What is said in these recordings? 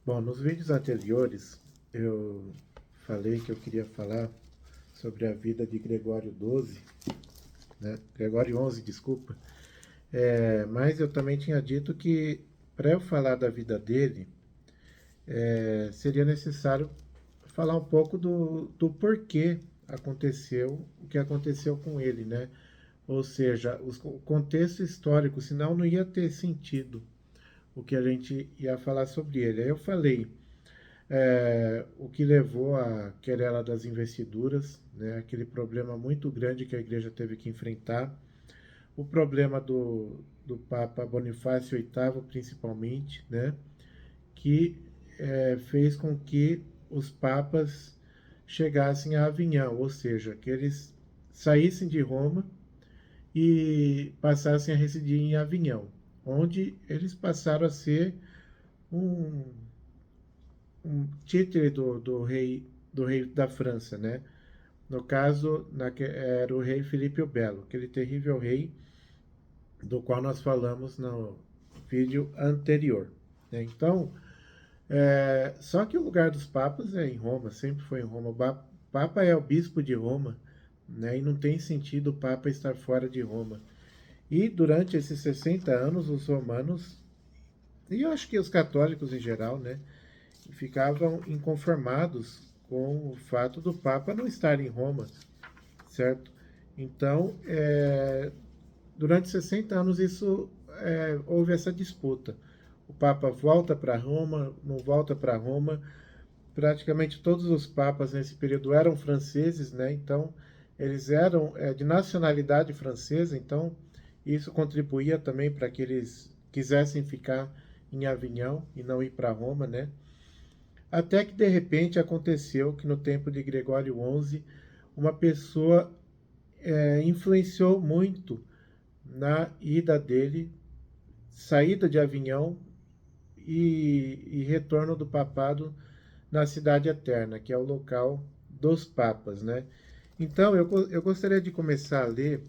Bom, nos vídeos anteriores eu falei que eu queria falar sobre a vida de Gregório XII, né? Gregório XI, desculpa. Mas eu também tinha dito que para eu falar da vida dele, seria necessário falar um pouco do porquê aconteceu o que aconteceu com ele, né? Ou seja, o contexto histórico, senão não ia ter sentido o que a gente ia falar sobre ele. Aí eu falei o que levou à querela das investiduras, né, aquele problema muito grande que a igreja teve que enfrentar, o problema do Papa Bonifácio VIII, principalmente, né, que fez com que os papas chegassem a Avignon, ou seja, que eles saíssem de Roma e passassem a residir em Avignon, onde eles passaram a ser um, títere do rei da França, né? No caso, era o rei Filipe o Belo, aquele terrível rei do qual nós falamos no vídeo anterior, né? Então, só que o lugar dos papas é em Roma, sempre foi em Roma. O Papa é o bispo de Roma, né? E não tem sentido o Papa estar fora de Roma. E durante esses 60 anos, os romanos, e eu acho que os católicos em geral, né, ficavam inconformados com o fato do Papa não estar em Roma, certo? Então, durante 60 anos houve essa disputa. O Papa volta para Roma, não volta para Roma. Praticamente todos os papas nesse período eram franceses, né? Então, eles eram de nacionalidade francesa, então isso contribuía também para que eles quisessem ficar em Avignon e não ir para Roma, né? Até que de repente aconteceu que no tempo de Gregório XI, uma pessoa influenciou muito na ida dele, saída de Avignon e retorno do papado na Cidade Eterna, que é o local dos papas, né? Então, eu gostaria de começar a ler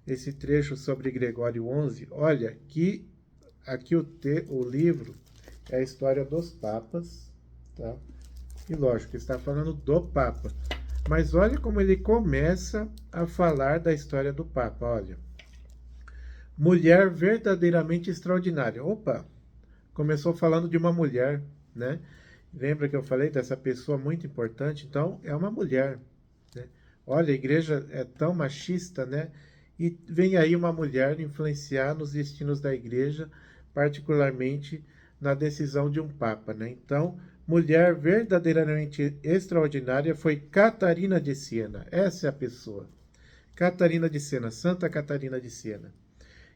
esse trecho sobre Gregório XI. Olha, que aqui o livro é a história dos papas, tá? E lógico, está falando do Papa. Mas olha como ele começa a falar da história do Papa. Olha, mulher verdadeiramente extraordinária. Opa, começou falando de uma mulher, né? Lembra que eu falei dessa pessoa muito importante? Então, é uma mulher, né? Olha, a igreja é tão machista, né? E vem aí uma mulher influenciar nos destinos da igreja, particularmente na decisão de um papa, né? Então, mulher verdadeiramente extraordinária foi Catarina de Siena. Essa é a pessoa. Catarina de Siena, Santa Catarina de Siena,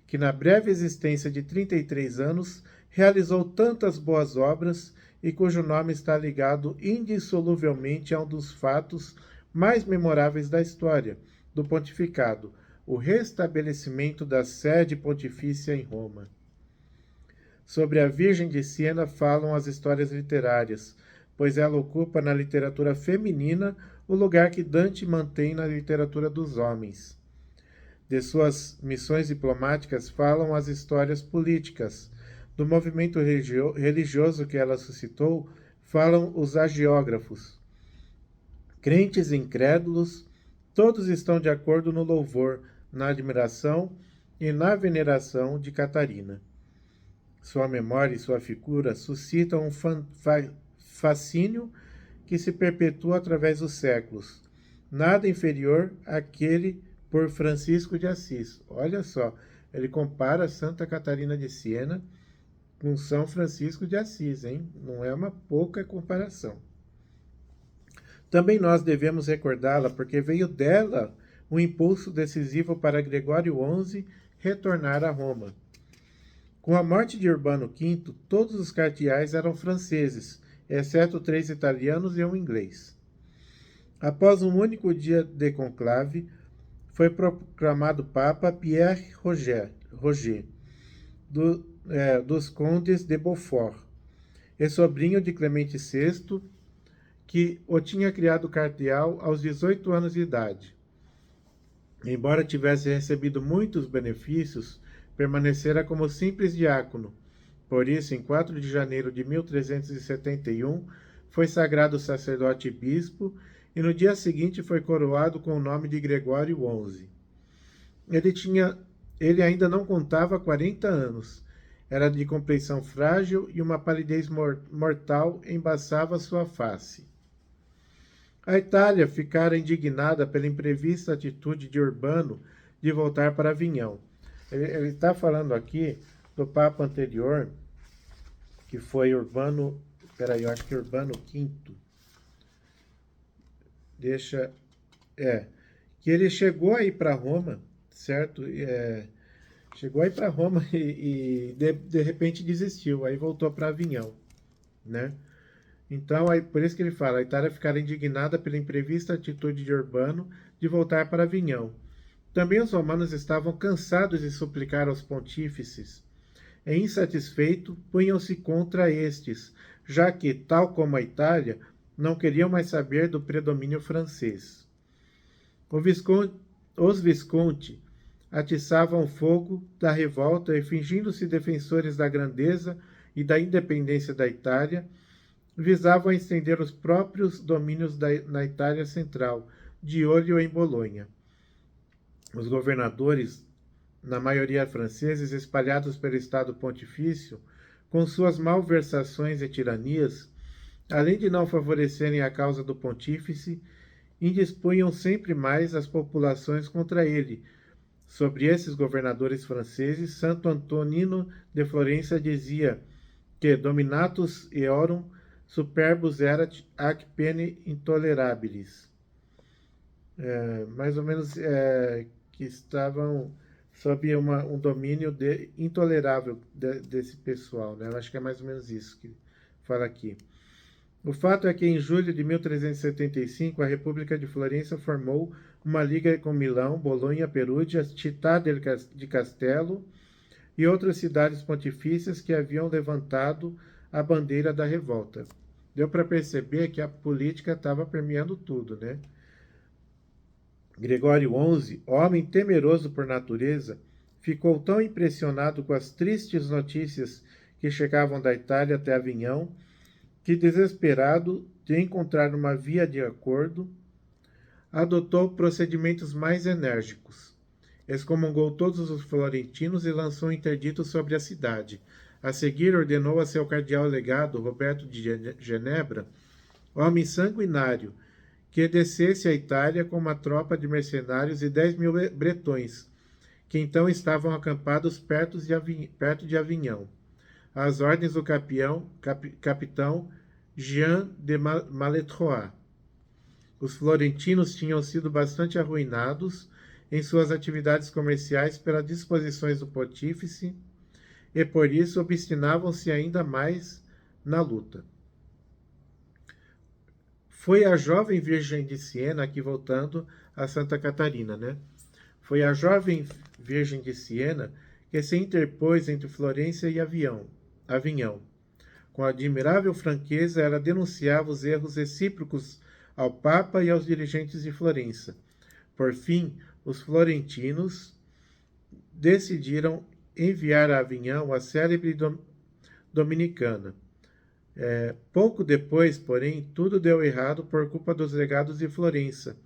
que na breve existência de 33 anos realizou tantas boas obras e cujo nome está ligado indissoluvelmente a um dos fatos mais memoráveis da história do pontificado, o restabelecimento da sede pontifícia em Roma. Sobre a Virgem de Siena falam as histórias literárias, pois ela ocupa na literatura feminina o lugar que Dante mantém na literatura dos homens. De suas missões diplomáticas falam as histórias políticas. Do movimento religioso que ela suscitou, falam os hagiógrafos. Crentes e incrédulos, todos estão de acordo no louvor, na admiração e na veneração de Catarina. Sua memória e sua figura suscitam um fascínio que se perpetua através dos séculos, nada inferior àquele por Francisco de Assis. Olha só, ele compara Santa Catarina de Siena com São Francisco de Assis, hein? Não é uma pouca comparação. Também nós devemos recordá-la porque veio dela um impulso decisivo para Gregório XI retornar a Roma. Com a morte de Urbano V, todos os cardeais eram franceses, exceto 3 italianos e um inglês. Após um único dia de conclave, foi proclamado Papa Pierre Roger dos Condes de Beaufort, e sobrinho de Clemente VI, que o tinha criado cardeal aos 18 anos de idade. Embora tivesse recebido muitos benefícios, permanecera como simples diácono, Por isso, em 4 de janeiro de 1371, foi sagrado sacerdote e bispo, e no dia seguinte foi coroado com o nome de Gregório XI. Ele tinha, ele ainda não contava 40 anos. Era de complexão frágil e uma palidez mortal embaçava sua face. A Itália ficara indignada pela imprevista atitude de Urbano de voltar para Avinhão. Ele está falando aqui do Papa anterior, que foi Urbano. Peraí, eu acho que Urbano V. Deixa. Que ele chegou aí para Roma, certo? Chegou aí para Roma e de repente desistiu, aí voltou para Avinhão, né? Então, aí, por isso que ele fala, a Itália ficara indignada pela imprevista atitude de Urbano de voltar para Avinhão. Também os romanos estavam cansados de suplicar aos pontífices. E insatisfeitos, punham-se contra estes, já que, tal como a Itália, não queriam mais saber do predomínio francês. Os Visconti atiçavam o fogo da revolta e, fingindo-se defensores da grandeza e da independência da Itália, visavam estender os próprios domínios na Itália Central, de olho em Bolonha. Os governadores, na maioria franceses, espalhados pelo Estado Pontifício, com suas malversações e tiranias, além de não favorecerem a causa do pontífice, indispunham sempre mais as populações contra ele. Sobre esses governadores franceses, Santo Antonino de Florença dizia que dominatus eorum superbus erat ac pene intolerabilis. Mais ou menos que estavam sob um domínio intolerável desse pessoal, né? Eu acho que é mais ou menos isso que fala aqui. O fato é que em julho de 1375 a República de Florença formou uma liga com Milão, Bolonha, Perugia, Città de Castello e outras cidades pontifícias que haviam levantado a bandeira da revolta. Deu para perceber que a política estava permeando tudo, né? Gregório XI, homem temeroso por natureza, ficou tão impressionado com as tristes notícias que chegavam da Itália até Avinhão, que, desesperado de encontrar uma via de acordo, adotou procedimentos mais enérgicos. Excomungou todos os florentinos e lançou um interdito sobre a cidade. A seguir, ordenou a seu cardeal legado, Roberto de Genebra, homem sanguinário, que descesse à Itália com uma tropa de mercenários e 10.000 bretões, que então estavam acampados perto de Avinhão. Às ordens do capitão Jean de Maletroit. Os florentinos tinham sido bastante arruinados em suas atividades comerciais pelas disposições do pontífice e por isso obstinavam-se ainda mais na luta. Foi a jovem Virgem de Siena, aqui voltando a Santa Catarina, né? Foi a jovem Virgem de Siena que se interpôs entre Florença e Avinhão. Com admirável franqueza, ela denunciava os erros recíprocos ao Papa e aos dirigentes de Florença. Por fim, os florentinos decidiram enviar a Avinhão a célebre dominicana. Pouco depois, porém, tudo deu errado por culpa dos legados de Florença,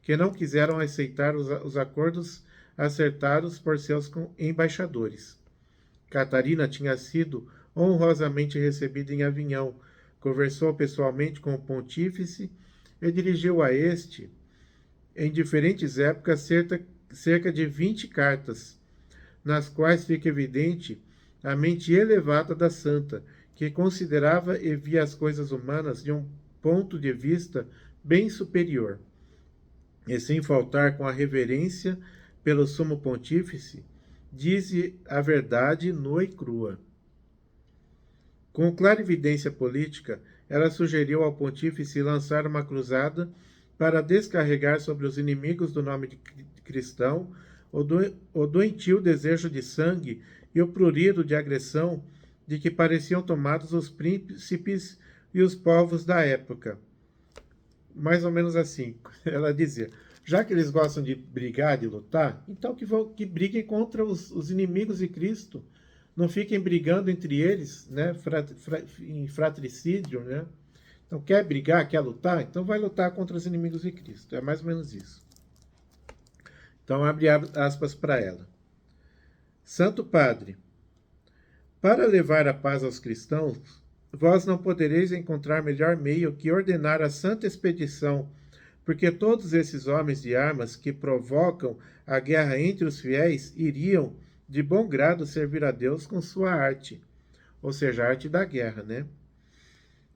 que não quiseram aceitar os acordos acertados por seus embaixadores. Catarina tinha sido honrosamente recebida em Avinhão, conversou pessoalmente com o pontífice e dirigiu a este, em diferentes épocas, cerca de 20 cartas, nas quais fica evidente a mente elevada da santa, que considerava e via as coisas humanas de um ponto de vista bem superior, e sem faltar com a reverência pelo sumo pontífice, dize a verdade nua e crua. Com clarividência política, ela sugeriu ao pontífice lançar uma cruzada para descarregar sobre os inimigos do nome de cristão o doentio desejo de sangue e o prurido de agressão de que pareciam tomados os príncipes e os povos da época. Mais ou menos assim, ela dizia, já que eles gostam de brigar, de lutar, então que briguem contra os inimigos de Cristo. não fiquem brigando entre eles, né? Em fratricídio, né? Então, quer brigar, quer lutar? Então vai lutar contra os inimigos de Cristo. É mais ou menos isso. Então, abre aspas para ela. Santo Padre, para levar a paz aos cristãos, vós não podereis encontrar melhor meio que ordenar a santa expedição, porque todos esses homens de armas que provocam a guerra entre os fiéis iriam, de bom grado, servir a Deus com sua arte, ou seja, a arte da guerra, né?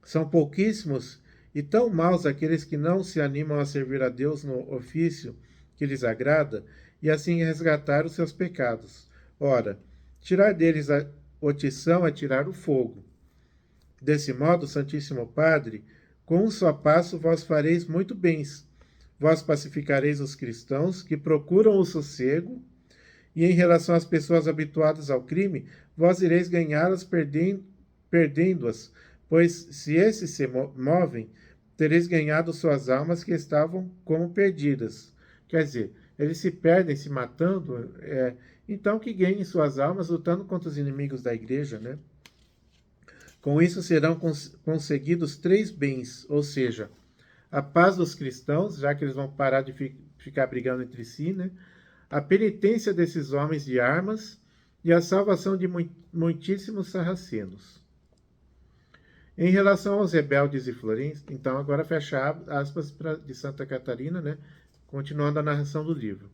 São pouquíssimos e tão maus aqueles que não se animam a servir a Deus no ofício que lhes agrada, e assim resgatar os seus pecados. Ora, tirar deles a otição é tirar o fogo. Desse modo, Santíssimo Padre, com um só passo vós fareis muito bens. Vós pacificareis os cristãos que procuram o sossego, e em relação às pessoas habituadas ao crime, vós ireis ganhá-las perdendo-as, pois se esses se movem, tereis ganhado suas almas que estavam como perdidas. Quer dizer, eles se perdem se matando, então que ganhem suas almas lutando contra os inimigos da igreja, né? Com isso serão conseguidos 3 bens, ou seja, a paz dos cristãos, já que eles vão parar de ficar brigando entre si, né? A penitência desses homens de armas e a salvação de muitíssimos sarracenos. Em relação aos rebeldes de Florença, então agora fecha aspas de Santa Catarina, né? Continuando a narração do livro.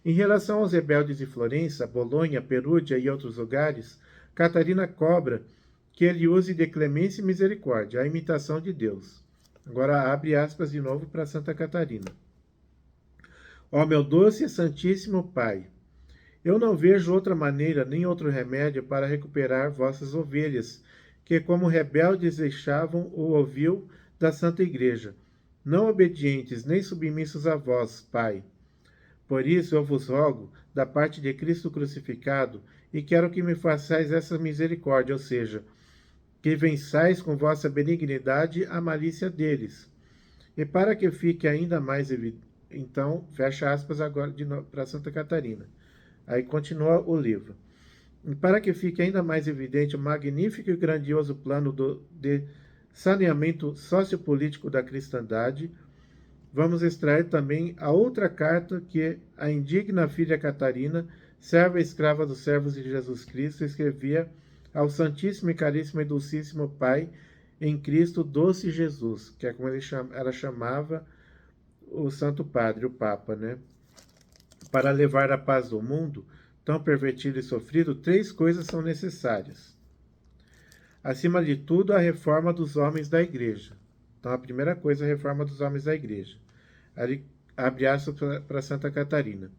Em relação aos rebeldes de Florença, Bolonha, Perúdia e outros lugares, Catarina cobra que ele use de clemência e misericórdia, a imitação de Deus. Agora abre aspas de novo para Santa Catarina. Ó meu doce e santíssimo Pai, eu não vejo outra maneira nem outro remédio para recuperar vossas ovelhas, que como rebeldes deixavam o ovil da Santa Igreja, não obedientes nem submissos a vós, Pai. Por isso eu vos rogo, da parte de Cristo crucificado, e quero que me façais essa misericórdia, ou seja, que vençais com vossa benignidade a malícia deles. E para que fique ainda mais evidente, então, fecha aspas agora para Santa Catarina. Aí continua o livro. E para que fique ainda mais evidente o magnífico e grandioso plano de saneamento sociopolítico da cristandade, vamos extrair também a outra carta que a indigna filha Catarina, serva e escrava dos servos de Jesus Cristo, escrevia ao Santíssimo e Caríssimo e Dulcíssimo Pai em Cristo, doce Jesus, que é como ela chamava o Santo Padre, o Papa, né? Para levar a paz do mundo, tão pervertido e sofrido, 3 coisas são necessárias. Acima de tudo, a reforma dos homens da Igreja. Então, a primeira coisa é a reforma dos homens da Igreja. Aí, abre aspas para Santa Catarina.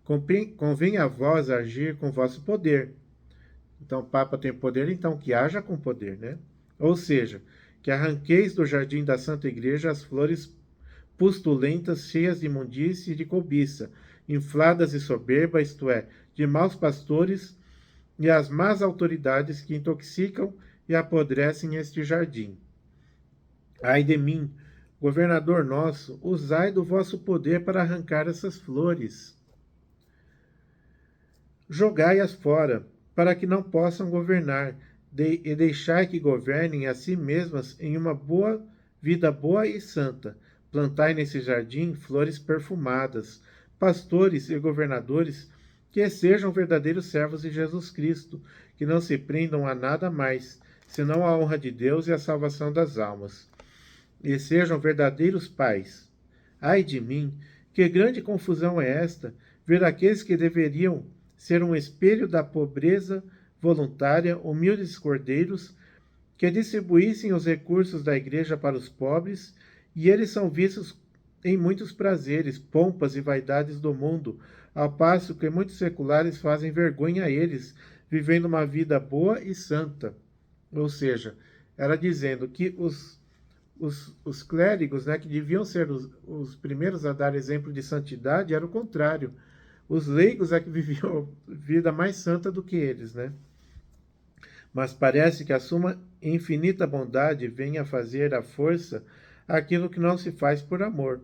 Convém a vós agir com vosso poder. Então, o Papa tem poder, então que haja com poder, né? Ou seja, que arranqueis do jardim da Santa Igreja as flores pustulentas, cheias de imundície e de cobiça, infladas e soberba, isto é, de maus pastores, e as más autoridades que intoxicam e apodrecem este jardim. Ai de mim, governador nosso, usai do vosso poder para arrancar essas flores. Jogai-as fora, para que não possam governar, e deixai que governem a si mesmas em uma vida boa e santa. Plantai nesse jardim flores perfumadas, pastores e governadores que sejam verdadeiros servos de Jesus Cristo, que não se prendam a nada mais, senão a honra de Deus e a salvação das almas. E sejam verdadeiros pais. Ai de mim, que grande confusão é esta, ver aqueles que deveriam ser um espelho da pobreza voluntária, humildes cordeiros, que distribuíssem os recursos da igreja para os pobres, e eles são vistos em muitos prazeres, pompas e vaidades do mundo, ao passo que muitos seculares fazem vergonha a eles, vivendo uma vida boa e santa. Ou seja, ela dizendo que os clérigos, né, que deviam ser os primeiros a dar exemplo de santidade, era o contrário. Os leigos é que viviam vida mais santa do que eles, né? Mas parece que a suma infinita bondade vem a fazer à força aquilo que não se faz por amor.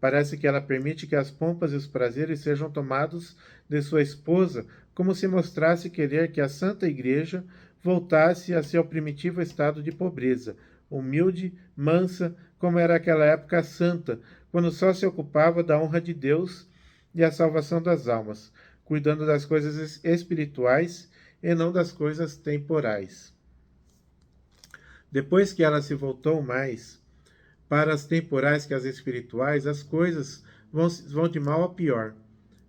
Parece que ela permite que as pompas e os prazeres sejam tomados de sua esposa como se mostrasse querer que a Santa Igreja voltasse a seu primitivo estado de pobreza, humilde, mansa, como era aquela época santa, quando só se ocupava da honra de Deus e a salvação das almas, cuidando das coisas espirituais e não das coisas temporais. Depois que ela se voltou mais para as temporais que as espirituais, as coisas vão de mal a pior.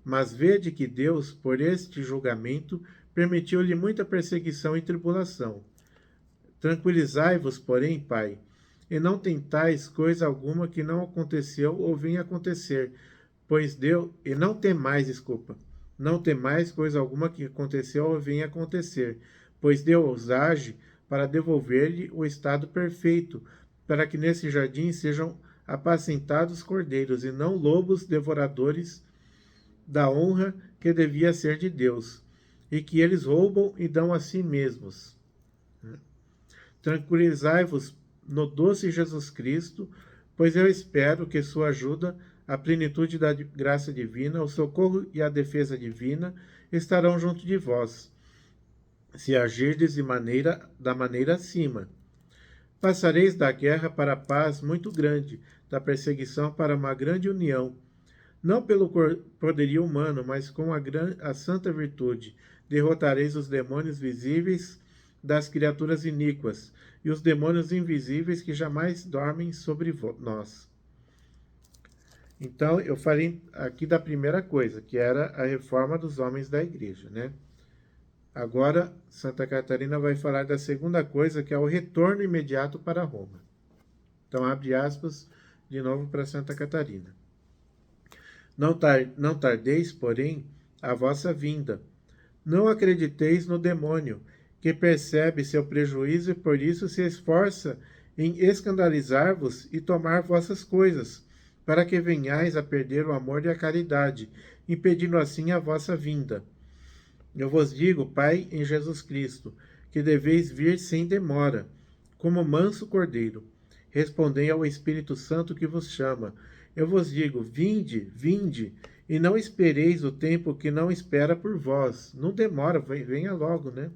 Mas vede que Deus, por este julgamento, permitiu-lhe muita perseguição e tribulação. Tranquilizai-vos, porém, Pai, e não tentais coisa alguma que não aconteceu ou venha acontecer, pois Deus, e não temais, não temais coisa alguma que aconteceu ou venha acontecer, pois Deus age para devolver-lhe o estado perfeito, para que nesse jardim sejam apacentados cordeiros e não lobos devoradores da honra que devia ser de Deus, e que eles roubam e dão a si mesmos. Tranquilizai-vos no doce Jesus Cristo, pois eu espero que sua ajuda, a plenitude da graça divina, o socorro e a defesa divina estarão junto de vós, se agirdes da maneira acima. Passareis da guerra para a paz muito grande, da perseguição para uma grande união, não pelo poderio humano, mas com a santa virtude, derrotareis os demônios visíveis das criaturas iníquas e os demônios invisíveis que jamais dormem sobre nós. Então, eu falei aqui da primeira coisa, que era a reforma dos homens da igreja, né? Agora, Santa Catarina vai falar da segunda coisa, que é o retorno imediato para Roma. Então, abre aspas de novo para Santa Catarina. Não tardeis, porém, a vossa vinda. Não acrediteis no demônio, que percebe seu prejuízo e por isso se esforça em escandalizar-vos e tomar vossas coisas, para que venhais a perder o amor e a caridade, impedindo assim a vossa vinda. Eu vos digo, Pai, em Jesus Cristo, que deveis vir sem demora, como manso cordeiro. Respondei ao Espírito Santo que vos chama. Eu vos digo, vinde, vinde, e não espereis o tempo que não espera por vós. Não demora, venha logo, né?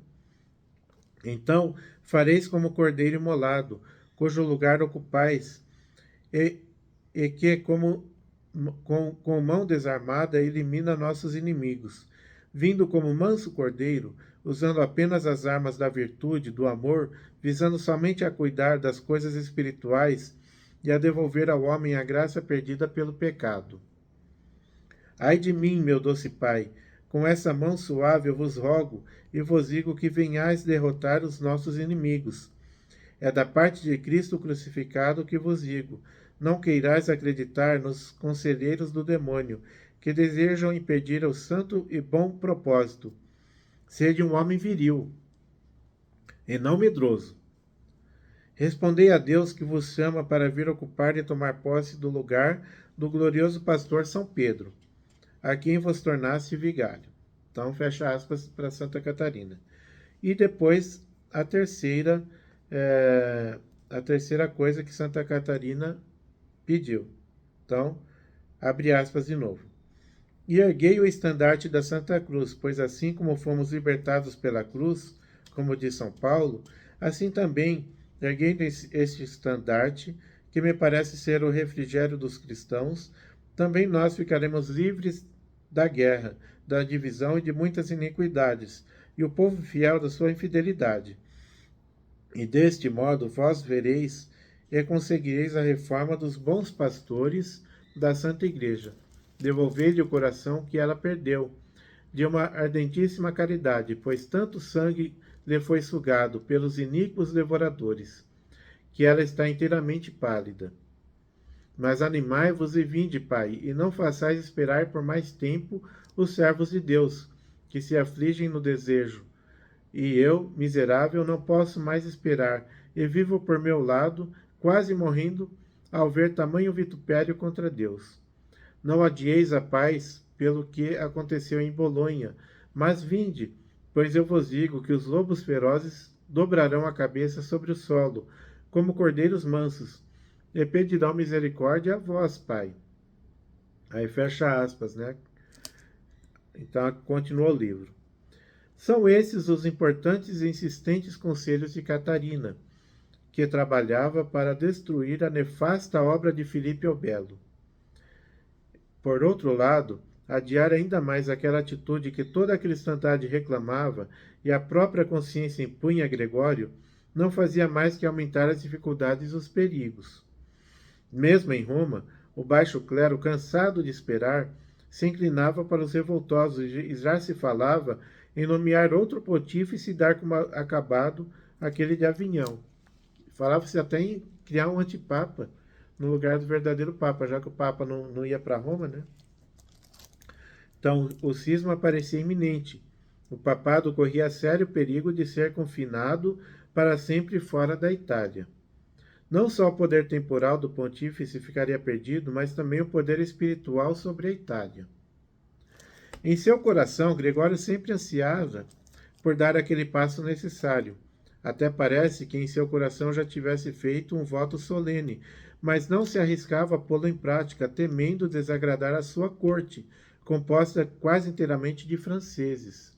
Então fareis como cordeiro imolado, cujo lugar ocupais, e que, com mão desarmada, elimina nossos inimigos. Vindo como manso cordeiro, usando apenas as armas da virtude, do amor, visando somente a cuidar das coisas espirituais e a devolver ao homem a graça perdida pelo pecado. Ai de mim, meu doce Pai, com essa mão suave eu vos rogo e vos digo que venhais derrotar os nossos inimigos. É da parte de Cristo crucificado que vos digo, não queirais acreditar nos conselheiros do demônio, que desejam impedir o santo e bom propósito. Sede um homem viril, e não medroso. Respondei a Deus que vos chama para vir ocupar e tomar posse do lugar do glorioso pastor São Pedro, a quem vos tornasse vigário. Então, fecha aspas para Santa Catarina. E depois, a terceira coisa que Santa Catarina pediu. Então, abre aspas de novo. E erguei o estandarte da Santa Cruz, pois assim como fomos libertados pela cruz, como diz São Paulo, assim também, erguendo este estandarte, que me parece ser o refrigério dos cristãos, também nós ficaremos livres da guerra, da divisão e de muitas iniquidades, e o povo fiel da sua infidelidade. E deste modo vós vereis e conseguireis a reforma dos bons pastores da Santa Igreja. Devolvei-lhe o coração que ela perdeu, de uma ardentíssima caridade, pois tanto sangue lhe foi sugado pelos iníquos devoradores, que ela está inteiramente pálida. Mas animai-vos e vinde, Pai, e não façais esperar por mais tempo os servos de Deus, que se afligem no desejo. E eu, miserável, não posso mais esperar, e vivo por meu lado, quase morrendo, ao ver tamanho vitupério contra Deus. Não adieis a paz pelo que aconteceu em Bolonha, mas vinde, pois eu vos digo que os lobos ferozes dobrarão a cabeça sobre o solo, como cordeiros mansos, e pedirão misericórdia a vós, Pai. Aí fecha aspas, né? Então, continua o livro. São esses os importantes e insistentes conselhos de Catarina, que trabalhava para destruir a nefasta obra de Filipe o Belo. Por outro lado, adiar ainda mais aquela atitude que toda a cristandade reclamava e a própria consciência impunha a Gregório, não fazia mais que aumentar as dificuldades e os perigos. Mesmo em Roma, o baixo clero, cansado de esperar, se inclinava para os revoltosos e já se falava em nomear outro pontífice e dar como acabado aquele de Avignon. Falava-se até em criar um antipapa no lugar do verdadeiro papa, já que o papa não ia para Roma, né? Então, o cisma parecia iminente. O papado corria sério perigo de ser confinado para sempre fora da Itália. Não só o poder temporal do pontífice ficaria perdido, mas também o poder espiritual sobre a Itália. Em seu coração, Gregório sempre ansiava por dar aquele passo necessário. Até parece que em seu coração já tivesse feito um voto solene, mas não se arriscava a pô-lo em prática, temendo desagradar a sua corte, composta quase inteiramente de franceses.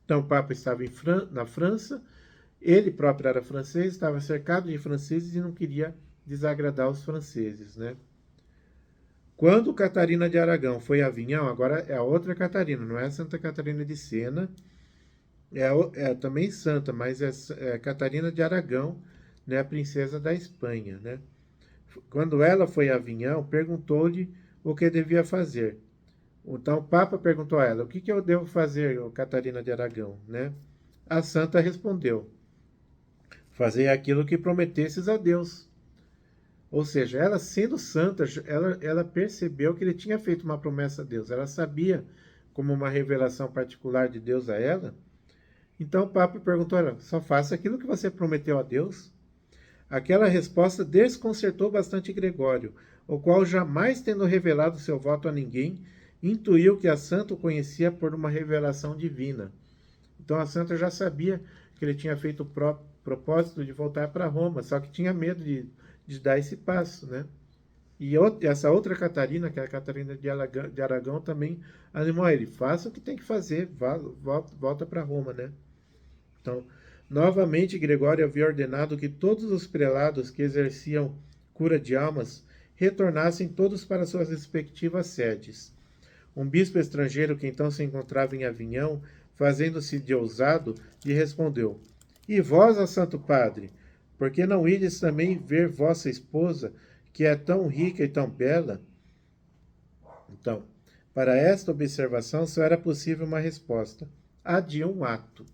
Então o Papa estava na França, ele próprio era francês, estava cercado de franceses e não queria desagradar os franceses, né? Quando Catarina de Aragão foi a Avignon, agora é a outra Catarina, não é a Santa Catarina de Sena, é também santa, mas é Catarina de Aragão, né, a princesa da Espanha, né? Quando ela foi a Avignon, perguntou-lhe o que devia fazer. Então o Papa perguntou a ela: o que eu devo fazer, Catarina de Aragão, né? A santa respondeu: fazer aquilo que prometesses a Deus. Ou seja, ela sendo santa, ela percebeu que ele tinha feito uma promessa a Deus. Ela sabia, como uma revelação particular de Deus a ela. Então o Papa perguntou a ela: só faça aquilo que você prometeu a Deus? Aquela resposta desconcertou bastante Gregório, o qual, jamais tendo revelado seu voto a ninguém, intuiu que a santa o conhecia por uma revelação divina. Então a santa já sabia que ele tinha feito o propósito de voltar para Roma, só que tinha medo de dar esse passo, né? E essa outra Catarina, que é a Catarina de Aragão, também animou ele: faça o que tem que fazer, volta para Roma, né? Então, novamente, Gregório havia ordenado que todos os prelados que exerciam cura de almas retornassem todos para suas respectivas sedes. Um bispo estrangeiro que então se encontrava em Avignon, fazendo-se de ousado, lhe respondeu: e vós, ó Santo Padre, por que não ides também ver vossa esposa, que é tão rica e tão bela? Então, para esta observação só era possível uma resposta: a de um ato.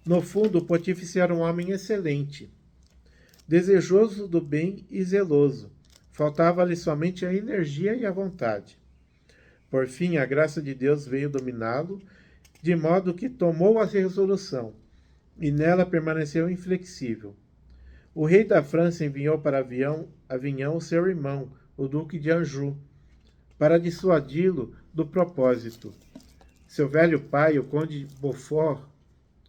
No fundo, o pontífice era um homem excelente, desejoso do bem e zeloso. Faltava-lhe somente a energia e a vontade. Por fim, a graça de Deus veio dominá-lo, de modo que tomou a resolução, e nela permaneceu inflexível. O rei da França enviou para Avignon seu irmão, o duque de Anjou, para dissuadi-lo do propósito. Seu velho pai, o conde Beaufort,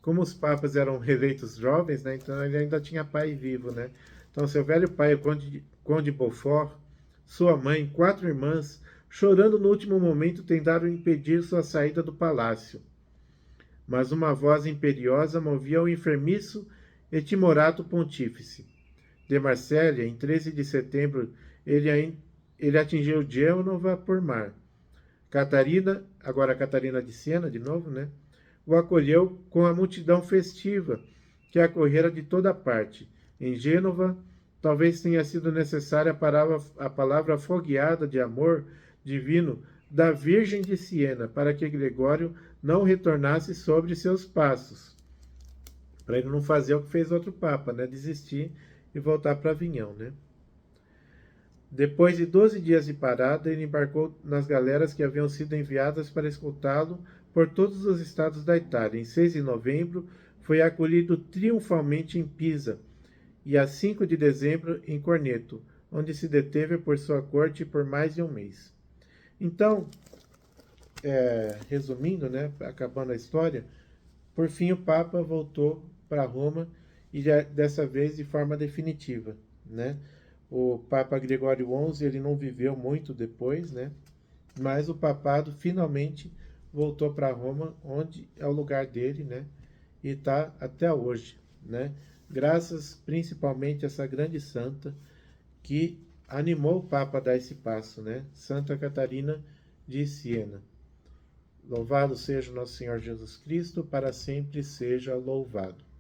como os papas eram reeleitos jovens, né, então ele ainda tinha pai vivo, né? Então seu velho pai, o conde Beaufort, sua mãe, 4 irmãs, chorando no último momento, tentaram impedir sua saída do palácio. Mas uma voz imperiosa movia o enfermiço e timorato pontífice. De Marsella, em 13 de setembro, ele atingiu Gênova por mar. Catarina, agora Catarina de Siena, de novo, né? O acolheu com a multidão festiva que acorrera de toda parte. Em Gênova, talvez tenha sido necessária a palavra afogueada de amor divino da Virgem de Siena, para que Gregório não retornasse sobre seus passos, para ele não fazer o que fez outro Papa, né? Desistir e voltar para Avignon, né? Depois de 12 dias de parada, ele embarcou nas galeras que haviam sido enviadas para escoltá-lo por todos os estados da Itália. Em 6 de novembro, foi acolhido triunfalmente em Pisa e a 5 de dezembro em Corneto, onde se deteve por sua corte por mais de um mês. Então, resumindo, né, acabando a história, por fim o Papa voltou para Roma e dessa vez de forma definitiva, né? O Papa Gregório XI ele não viveu muito depois, né? Mas o papado finalmente voltou para Roma, onde é o lugar dele, né? E está até hoje, né? Graças principalmente a essa grande santa que animou o Papa a dar esse passo, né? Santa Catarina de Siena. Louvado seja o nosso Senhor Jesus Cristo, para sempre seja louvado.